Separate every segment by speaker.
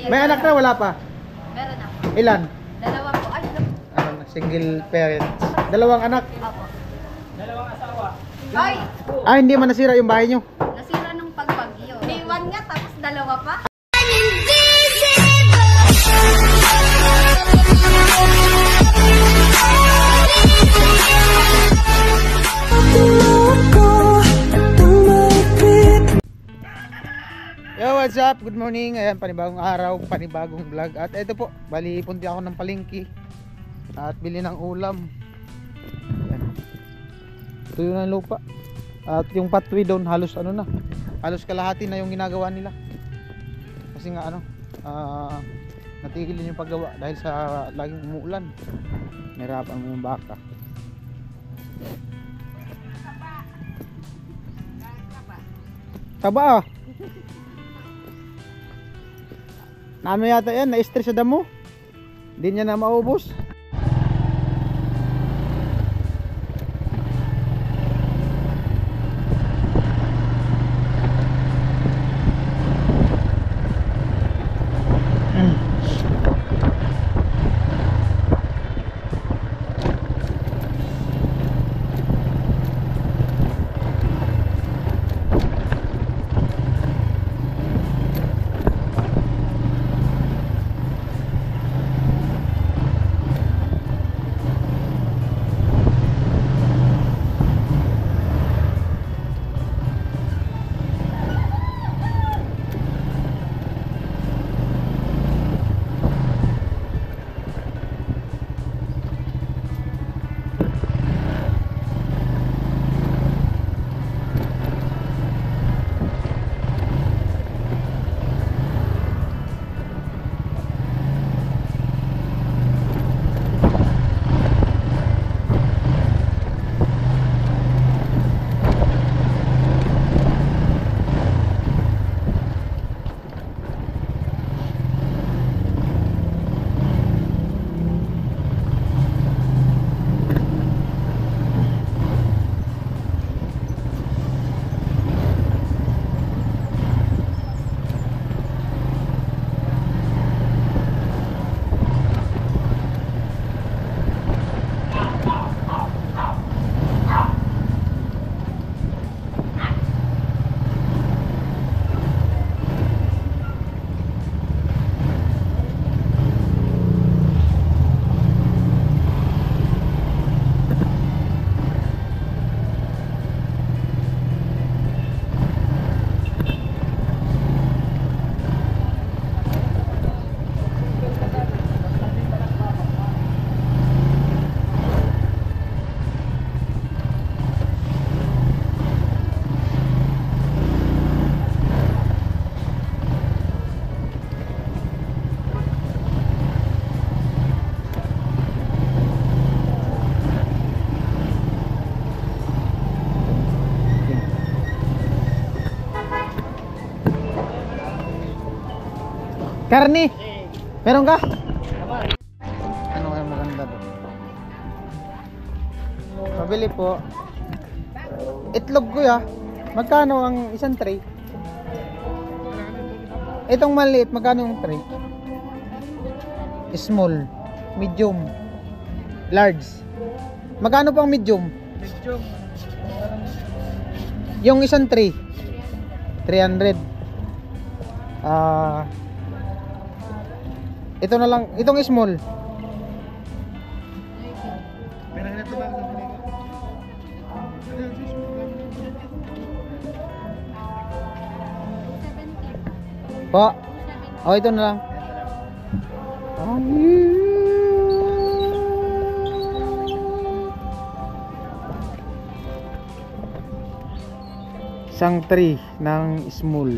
Speaker 1: May anak na, wala pa?
Speaker 2: Meron ako.
Speaker 1: Ilan?
Speaker 2: Dalawa po. Ay,
Speaker 1: Single parents. Dalawang anak.
Speaker 2: Opo.
Speaker 3: Dalawang asawa.
Speaker 2: Ay!
Speaker 1: Hindi man nasira yung bahay nyo.
Speaker 2: Nasira nung pagbagyo. May one nga, tapos dalawa pa.
Speaker 1: Yo, what's up? Good morning. Ayan, panibagong araw, panibagong vlog. At ito po, bali punti ako ng palengke at bili ng ulam. Ayan. Tuyo na lupa. At yung pathway doon halos ano na. Halos kalahati na yung ginagawa nila. Kasi nga ano, natigil yung paggawa dahil sa laging umuulan. Nahirapan mo yung baka. Taba ah. Namin yata yan, na-stress sa damo. Hindi niya na maubos. Karni, meron ka? Ano kaya maganda doon? Pabili po. Itlog ko ya. Magkano ang isang tray? Itong maliit, magkano yung tray? Small, medium, large. Magkano pang medium?
Speaker 3: Medium.
Speaker 1: Yung isang tray 300. Ito na lang, itong small. Po. Oh, ito na lang. Isang tray ng small.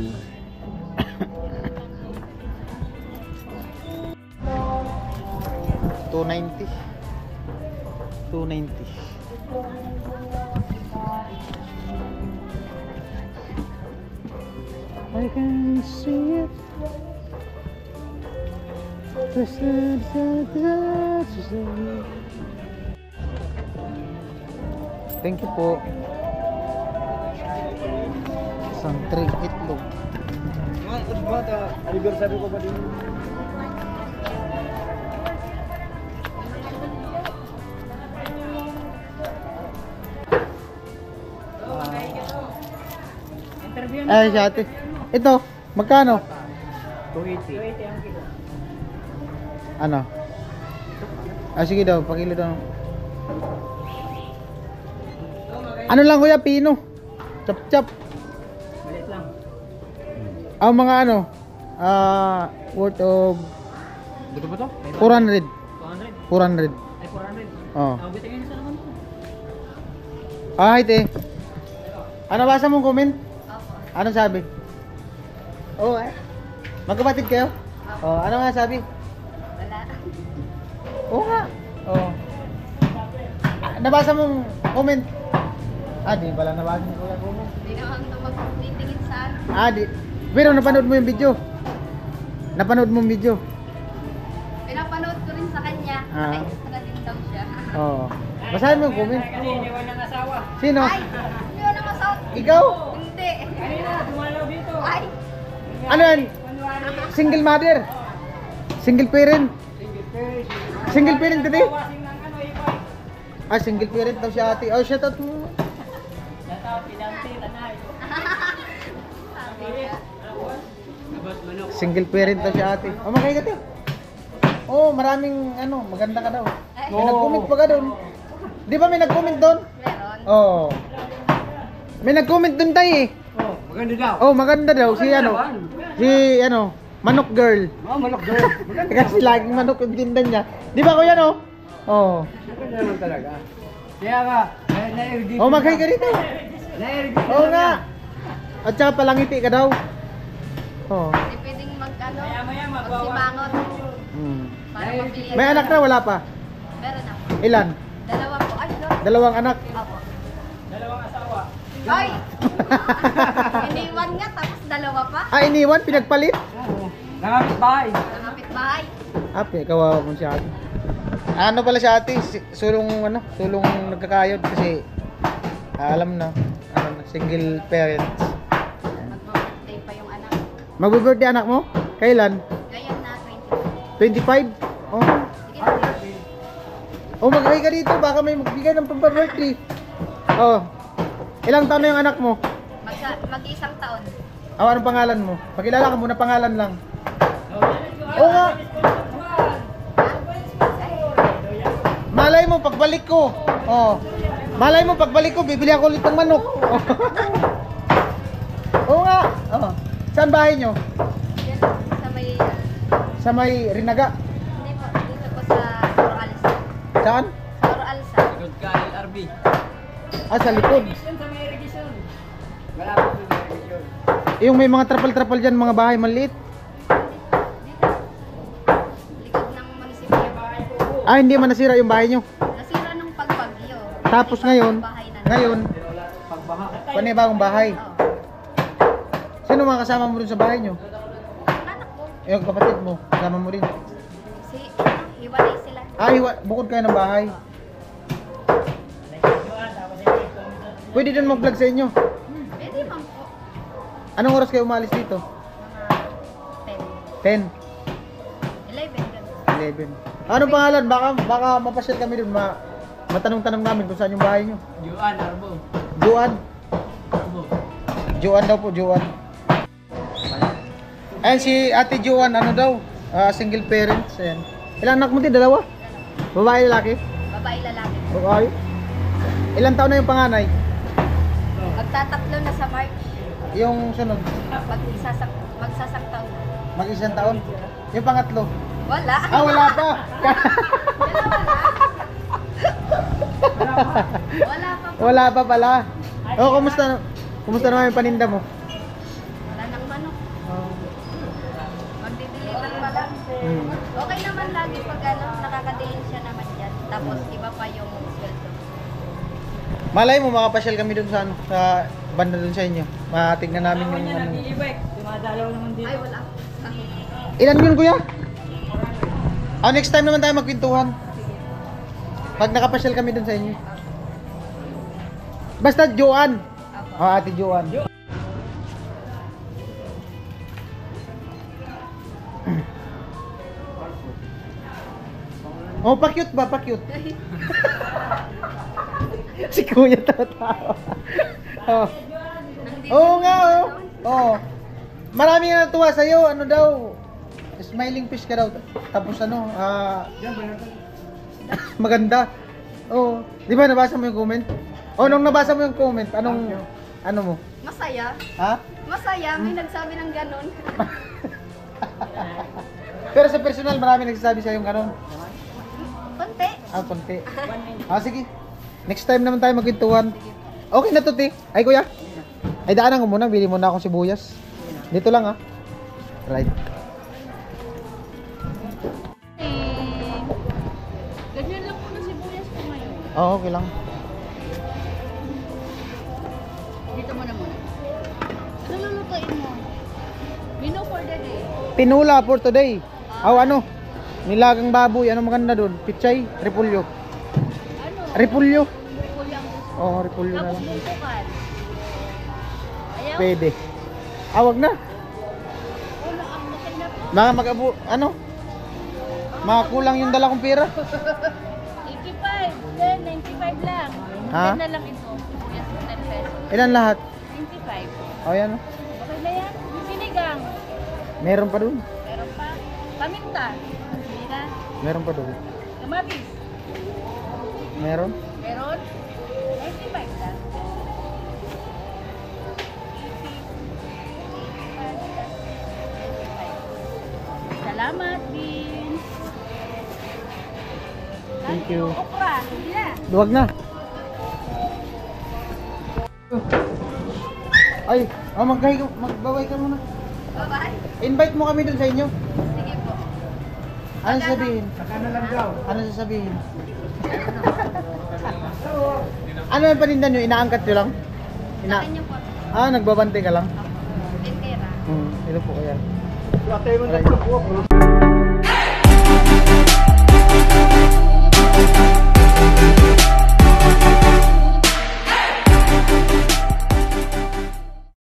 Speaker 1: $290. I can see it. Thank you po. Isang tray itlog.
Speaker 3: ba? Anniversary ko ba din?
Speaker 1: Ay, si ate. Ito, magkano?
Speaker 3: 280.
Speaker 1: Ano? Ah, sige daw, pakilo daw. Ano lang kuya, pino? Chop-chop.
Speaker 3: Malit lang.
Speaker 1: Ang mga ano, worth of
Speaker 3: Dito ba to?
Speaker 1: 400.
Speaker 3: 200?
Speaker 1: 400.
Speaker 3: Ay, 400.
Speaker 1: Oh.
Speaker 3: Bitin ngayon sa naman to.
Speaker 1: Ah, hi te. Ano basa mong comment?
Speaker 2: Opo.
Speaker 1: Ano sabi? Oh, magkapatid kayo? Oh, ano nga sabi?
Speaker 2: Wala.
Speaker 1: Oo nga. Oh. Nabasa mong comment? Ah, di pala nabasa mo yung comment.
Speaker 2: Hindi naman ito magtitingin sa ano.
Speaker 1: Ah, di. Pero napanood mo yung video? Napanood mo yung video?
Speaker 2: Pinapanood ko rin sa kanya.
Speaker 1: Ah.
Speaker 2: Extra din daw siya.
Speaker 1: Oo. Basahin mo yung comment.
Speaker 3: Kasi iniwan ng asawa.
Speaker 1: Sino?
Speaker 2: Ay! Hindi ko naman sa...
Speaker 1: Ikaw?
Speaker 2: Hindi.
Speaker 3: Kanina, dumalaw dito.
Speaker 2: Ay!
Speaker 1: Ano yan? Single mother? Single parent? Single parent today?
Speaker 3: Wasing ng ano, ipay.
Speaker 1: Ah, single parent daw si ate. Oh, shout out mo.
Speaker 3: Nataw, pinanti, tanay.
Speaker 2: Sabi niya.
Speaker 3: Nabas manok.
Speaker 1: Single parent daw si ate. Oh, makikita te. Oh, maraming ano, maganda ka daw. May nag-comment pa ka doon. Di ba may nag-comment doon?
Speaker 2: Meron.
Speaker 1: Oo. May nag-comment doon tayo eh.
Speaker 3: Oh, maganda daw.
Speaker 1: Oh, maganda daw si ano. Si ano, Manok Girl.
Speaker 3: Oh, manok girl. Maganda.
Speaker 1: Kasi laging manok yung tinda niya. Di ba kuya no? Oh.
Speaker 3: Maganda naman talaga. Kaya nga, na-irigate.
Speaker 1: Oh, maghay ka dito.
Speaker 3: Na-irigate.
Speaker 1: Oo nga. At saka palangiti ka daw. Oh.
Speaker 2: Hindi pwedeng mag-ano.
Speaker 3: Maya-maya, magwawa.
Speaker 2: Magsimangot.
Speaker 1: Hmm.
Speaker 2: Para mapili.
Speaker 1: May anak na wala pa?
Speaker 2: Meron ako.
Speaker 1: Ilan?
Speaker 2: Dalawa po. Ay, no.
Speaker 1: Dalawang anak.
Speaker 2: Opo.
Speaker 3: Dalawang asawa.
Speaker 2: Ay! Iniwan nga tapos dalawa pa.
Speaker 1: Ah, iniwan, pinagpalit?
Speaker 3: Oo. Nangamit bahay.
Speaker 2: Nangapit bahay.
Speaker 1: Ape, kawawa mo si ate. Ano pala si ate? Sulong ano? Sulong nagkakayod kasi alam na, ano, single parents.
Speaker 2: Mag-birthday pa yung anak.
Speaker 1: Magbe-birthday anak mo? Kailan?
Speaker 2: Ngayon na
Speaker 1: 25? Oh.
Speaker 2: Sige na.
Speaker 1: Oh, mag-hi ka dito. Baka may magbigay ng pampa-birthday. Oh. Ilang taon na yung anak mo?
Speaker 2: Mag-iisang taon.
Speaker 1: Oh, anong pangalan mo? Pakilala ka muna, pangalan lang. Oo nga. Malay mo, pagbalik ko. Oh. Malay mo, pagbalik ko, bibili ako ulit ng manok. Oh. Oo nga. Oh. Saan bahay nyo?
Speaker 2: Yan, sa may...
Speaker 1: Sa may Rinaga.
Speaker 2: Hindi po, dito po sa Soro Alsa.
Speaker 1: Saan?
Speaker 2: Soro Alsa.
Speaker 3: Good ka, LRB.
Speaker 1: Ah, sa likod.
Speaker 3: Irrigation sa may irrigation. Wala po sa irrigation.
Speaker 1: Yung may mga trapal-trapal dyan, mga bahay maliit.
Speaker 2: Dito. Likod ng munisipyo.
Speaker 1: Ah, hindi man nasira yung bahay nyo.
Speaker 2: Nasira nung pagbagyo.
Speaker 1: Tapos
Speaker 2: Ibang
Speaker 1: ngayon,
Speaker 2: bahay na
Speaker 1: ngayon,
Speaker 3: Pagbaha.
Speaker 1: panibagong bahay.
Speaker 2: Oo.
Speaker 1: Sino mga kasama mo dun sa bahay nyo?
Speaker 2: Ang anak ko,
Speaker 1: Yung kapatid mo, kasama mo rin.
Speaker 2: hiwalay sila.
Speaker 1: Ah, bukod kayo ng bahay. Pwede dun mag-vlog sa inyo.
Speaker 2: Pwede man po.
Speaker 1: Anong oras kayo umalis dito?
Speaker 2: Mga
Speaker 1: 10,
Speaker 2: 10, 11.
Speaker 1: 11. Anong pangalan? Baka mapasyal kami dun. Matanong-tanong namin kung saan yung bahay nyo.
Speaker 3: Juan, Arbo.
Speaker 1: Juan.
Speaker 3: Arbo.
Speaker 1: Juan daw po, Juan. Ayan si Ate Juan, ano daw? Single parents. Ayan. Ilang anak mo din? Dalawa? Babae, lalaki?
Speaker 2: Babae, lalaki.
Speaker 1: Babae. Ilang taon na yung panganay?
Speaker 2: Magtatatlo na sa March.
Speaker 1: Yung sunod?
Speaker 2: Magsasaktaw na.
Speaker 1: Mag-isang taon? Yung pangatlo?
Speaker 2: Wala.
Speaker 1: Ah, wala pa!
Speaker 2: Wala pa po.
Speaker 1: Wala pa pala. Oh, kumusta? Kumusta naman yung paninda mo?
Speaker 2: Wala nang manok. Magdi-deliver pa lang.
Speaker 1: Hmm.
Speaker 2: Okay naman lagi pag nakakadiin siya naman yan. Tapos iba pa yung sweldo.
Speaker 1: Malay mo, makapasyal kami dun sa, ano, sa banda dun sa inyo. Matignan namin yung ano.
Speaker 3: Nag-i-bike. Dumadalaw naman dito.
Speaker 2: Ay, wala.
Speaker 1: Ilan yun, kuya? Next time naman tayo magkwentuhan. Pag nakapasyal kami dun sa inyo. Basta Joan.
Speaker 2: Apo.
Speaker 1: Oh, Ate Joan. Oh, pa-cute ba? Pa-cute. Si Kuya tatawa. Oh. Oo nga, oh. Oh. Marami nga natuwa sa'yo. Ano daw? Smiling fish ka daw. Tapos ano, maganda. Oh. Di ba nabasa mo yung comment? Oh, nung nabasa mo yung comment, ano mo?
Speaker 2: Masaya.
Speaker 1: Ha?
Speaker 2: Masaya, may nagsabi ng ganun.
Speaker 1: Pero sa personal, marami nagsasabi sa'yo yung ganon.
Speaker 2: Konti.
Speaker 1: Konti. Sige. Next time naman tayo magkwentuhan. Okay na to, te. Ay, kuya. Ay, daanan ko muna. Bili muna akong sibuyas. Dito lang, ha. Right.
Speaker 2: Ganyan lang po na sibuyas ko ngayon.
Speaker 1: Oo, okay lang.
Speaker 2: Dito mo na muna. Ano lulutuin mo? Menu for the day.
Speaker 1: Tinula for today. Ano? Nilagang baboy. Ano maganda doon? Pichay? Repulyo.
Speaker 2: Ano?
Speaker 1: Repulyo.
Speaker 2: Repolyo ang gusto.
Speaker 1: Oo, repulyo na
Speaker 2: Tapos
Speaker 1: lang.
Speaker 2: bubukan. Ayaw?
Speaker 1: Pwede. Wag na.
Speaker 2: Ulo ang laki na po.
Speaker 1: Mga ano? Makakulang yung dala kong pera.
Speaker 2: 85. Then, 95 lang.
Speaker 1: Ha?
Speaker 2: Yan na lang ito. Sibuyas ko 10 pesos.
Speaker 1: Ilan lahat?
Speaker 2: 95.
Speaker 1: O, yan.
Speaker 2: Okay na yan. Yung sinigang.
Speaker 1: Meron pa doon.
Speaker 2: Meron pa. Paminta. Mira.
Speaker 1: Meron pa doon.
Speaker 2: Kamatis.
Speaker 1: Meron?
Speaker 2: Meron. 95 lang. 85. Salamat, Vince.
Speaker 1: Thank you.
Speaker 2: Okra. Hindi na.
Speaker 1: Duwag na. Ay, magbabay ka muna.
Speaker 2: Bye-bye.
Speaker 1: Invite mo kami dun sa inyo.
Speaker 2: Sige po.
Speaker 1: Ano sasabihin?
Speaker 3: Saka na lang daw.
Speaker 1: Ano sasabihin? Ano yung paninda nyo? Inaangkat nyo lang?
Speaker 2: Sa kanya po.
Speaker 1: Nagbabante ka lang?
Speaker 2: Tentera.
Speaker 1: Ito po kaya.
Speaker 3: Ate mo na po.